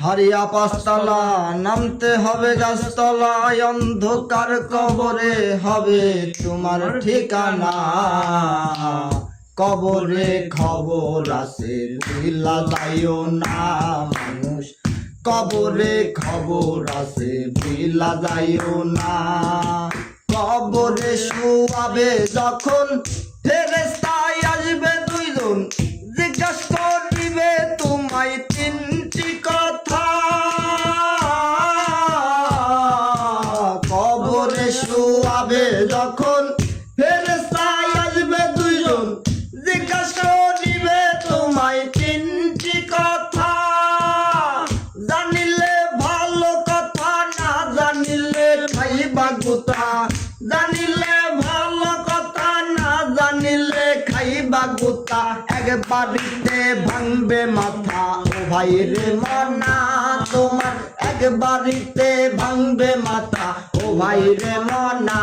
হারিয়া পাঁচতলা নামতে হবে গাছতলায়, অন্ধকার কবরে হবে তোমার ঠিকানা। কবরে খবর আছে ভুইলা যাইও না মানুষ, কবরে খবর আছে ভুইলা যাইও না। কবরে শুয়াবে যখন ফেরেশতায় আসবে দুইজন, জিজ্ঞাসা করিবে তোমায় তিনটি কথা। কবরে শুয়াবে যখন ফেরেশতায় আসবে দুইজন, জিজ্ঞাসা করিবে তোমায় তিনটি কথা। জানিলে ভালো কথা, না জানিলে খাইবা গোতা। জানিলে ভালো কথা, না জানিলে খাইবা গোতা। একবারিতে ভাঙবে মাথা ও ভাই রে মনা তোমার, একবারিতে ভাঙবে মাথা ও ভাই রে মনা।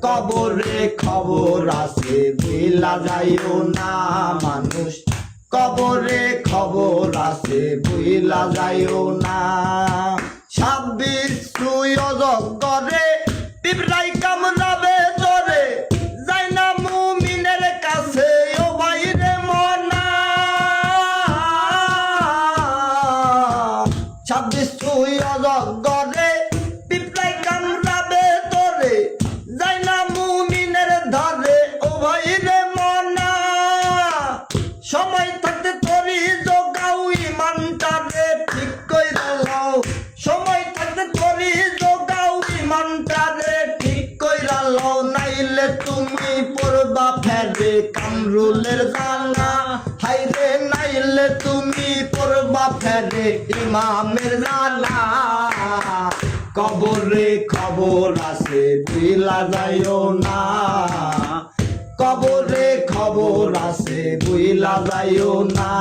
কবরে খবর আছে ভুইলা যাইও না মানুষ, কবরে খবর আছে ভুইলা যাইও না। 26 সুয়োজক করে পিঁপড়াই কামড়াবে জোরে, যাই না মুমিনের কাছে ও ভাই রে মনা। 26 সুয়োজক করে পিঁপড়াই কামড়াবে জোরে, যাই না মুমিনের ধরে ও ভাই রে মনা। সময় থাকতে তরি জোগাও ইমানটারে ঠিক কইরা লও, সময় থাকতে তরি জোগাও ইমানটারে ঠিক কইরা লও। নাইলে তুমি পড়বা ফেরে কামরুলের জানা, হাইরে নাইলে তুমি পড়বা ফেরে ইমামের জানা। কবরে খবর আছে ভুইলা যাইও না, কবরে খবর আছে ভুইলা যাইও না।